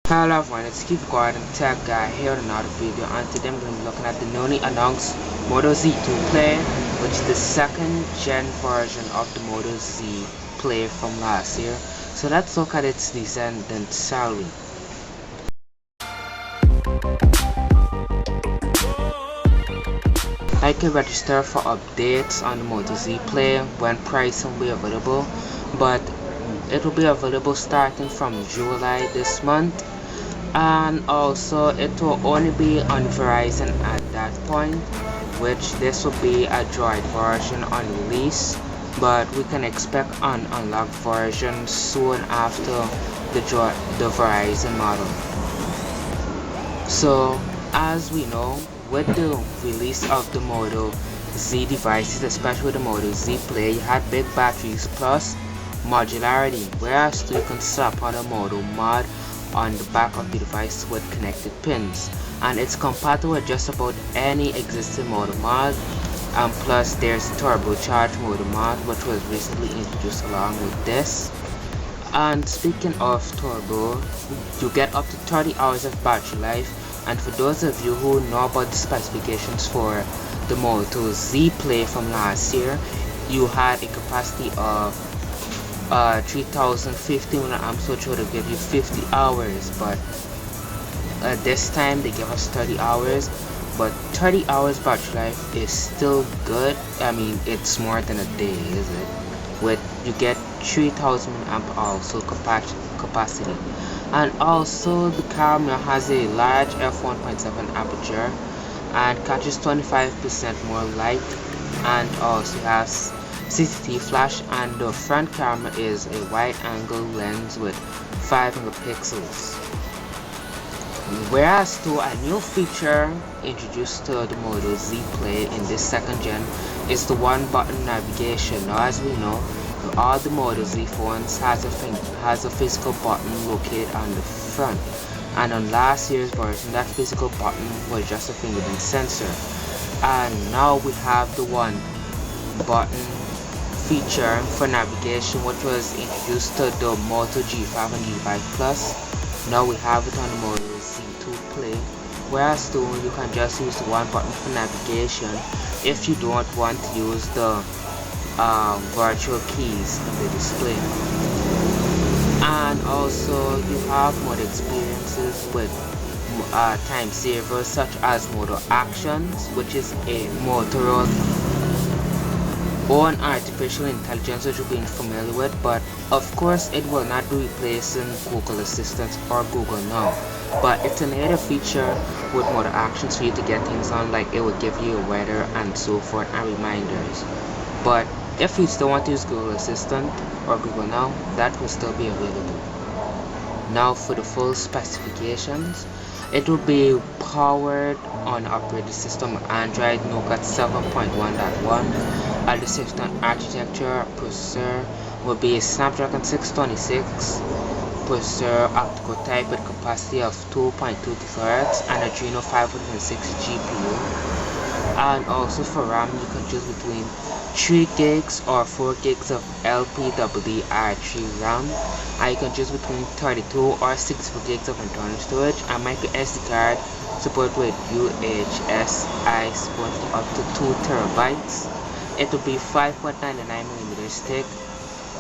Hello everyone, it's Keith Gordon Tech Guy here with another video, and today I'm going to be looking at the newly announced Moto Z2 Play, which is the second gen version of the Moto Z Play from last year. So let's look at its design and salary. I can register for updates on the Moto Z Play when pricing will be available, but it will be available starting from July this month. And also it will only be on Verizon at that point, which this will be a Droid version on release, but we can expect an unlocked version soon after the Verizon model. So as we know, with the release of the Moto Z devices, especially the Moto Z Play, you had big batteries plus modularity, whereas you can slap on a Moto mod on the back of the device with connected pins, and it's compatible with just about any existing Moto mod. And plus there's turbocharged Moto mod, which was recently introduced along with this. And speaking of turbo, you get up to 30 hours of battery life. And for those of you who know about the specifications for the Moto Z Play from last year, you had a capacity of 3050 milliamps, which would give you 50 hours, but this time they give us 30 hours. But 30 hours battery life is still good. I mean, it's more than a day, is it? With you get 3000 milliamp also capacity, and also the camera has a large f1.7 aperture and catches 25% more light, and also has CCTV flash, and the front camera is a wide angle lens with 5 megapixels. Whereas to a new feature introduced to the Moto Z Play in this second gen is the one button navigation. Now as we know, all the Moto Z phones has a physical button located on the front, and on last year's version that physical button was just a fingerprint sensor, and now we have the one button feature for navigation, which was introduced to the Moto G5 and G5 Plus. Now we have it on the Moto Z2 Play, whereas too you can just use the one button for navigation if you don't want to use the virtual keys on the display. And also you have more experiences with time savers such as Moto Actions, which is a Motorola own artificial intelligence, which you've been familiar with, but of course it will not be replacing Google Assistant or Google Now, but it's a native feature with Moto Actions for you to get things on, like it will give you weather and so forth and reminders. But if you still want to use Google Assistant or Google Now, that will still be available. Now for the full specifications, it will be powered on operating system Android Nougat 7.1.1, and the system architecture processor will be a Snapdragon 626 processor, octa-core type with capacity of 2.2 GHz and Adreno 506 GPU. And also for RAM, you can choose between 3 gigs or 4 gigs of LPDDR3 RAM, and you can choose between 32 or 64 gigs of internal storage, and micro SD card support with UHSI support up to 2 terabytes. It will be 5.99mm thick,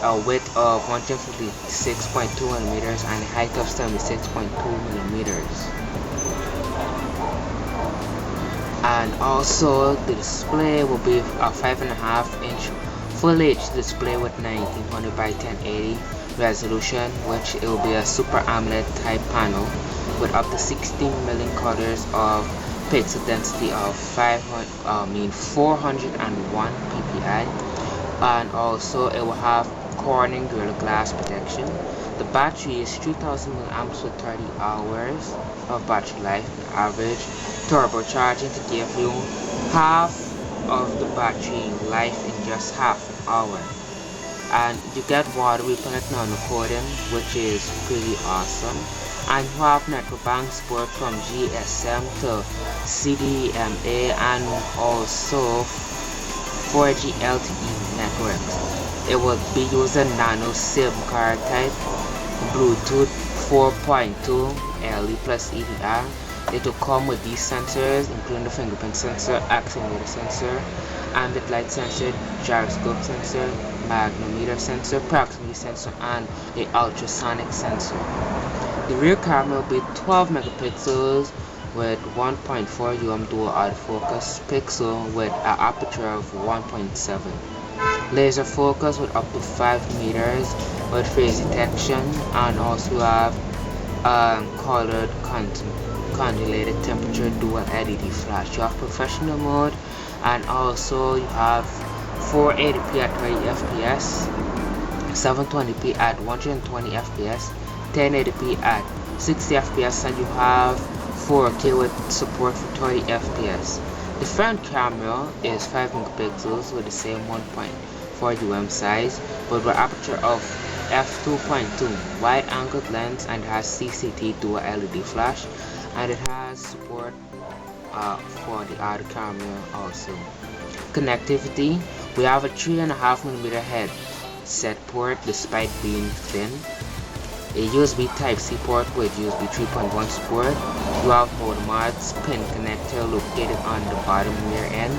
a width of 156.2mm, and a height of 76.2mm. And also the display will be a 5.5-inch full HD display with 1900 by 1080 resolution, which it will be a Super AMOLED type panel with up to 16 million colors of pixel density of 401 ppi, and also it will have Corning Gorilla Glass protection. The battery is 3000 milliamps with 30 hours of battery life average, turbocharging to give you half of the battery life in just half an hour. And you get water repellent nano coating, which is pretty awesome. And you have network bank support from GSM to CDMA, and also 4G LTE networks. It will be using nano SIM card type, Bluetooth 4.2 LE plus EDR. It will come with these sensors, including the fingerprint sensor, accelerometer sensor, ambient light sensor, gyroscope sensor, magnetometer sensor, proximity sensor, and a ultrasonic sensor. The rear camera will be 12 megapixels with 1.4 dual autofocus pixel with an aperture of 1.7. Laser focus with up to 5 meters with phase detection, and also have colored condilated temperature dual LED flash. You have professional mode, and also you have 480p at 30 fps, 720p at 120 fps, 1080p at 60 fps, and you have 4K with support for 30 fps. The front camera is 5 megapixels with the same 1.4 size, but with aperture of f2.2 wide-angled lens, and it has CCT dual LED flash, and it has support for the other camera also. Connectivity: we have a 3.5mm headset port despite being thin, a USB Type-C port with USB 3.1 support. You have motor mods pin connector located on the bottom rear end.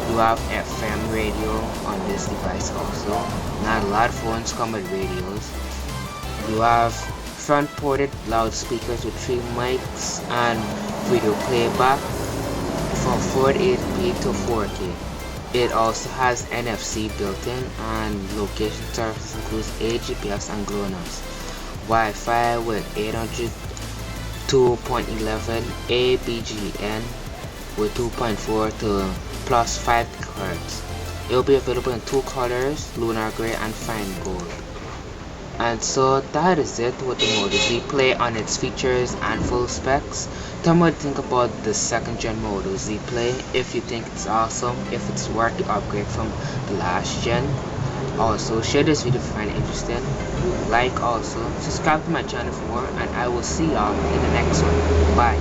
You have FM radio on this device also. Not a lot of phones come with radios. You have front ported loudspeakers with 3 mics and video playback from 480p to 4K. It also has NFC built in, and location services includes GPS and GLONASS. Wi-Fi with 802.11 ABGN with 2.4 to plus 5 GHz. It will be available in 2 colors, lunar gray and fine gold. And so that is it with the Moto Z Play on its features and full specs. Tell me what you think about the 2nd gen Moto Z Play, if you think it's awesome, if it's worth the upgrade from the last gen. Also, share this video if you find it interesting. Like, also subscribe to my channel for more, and I will see y'all in the next one. Bye.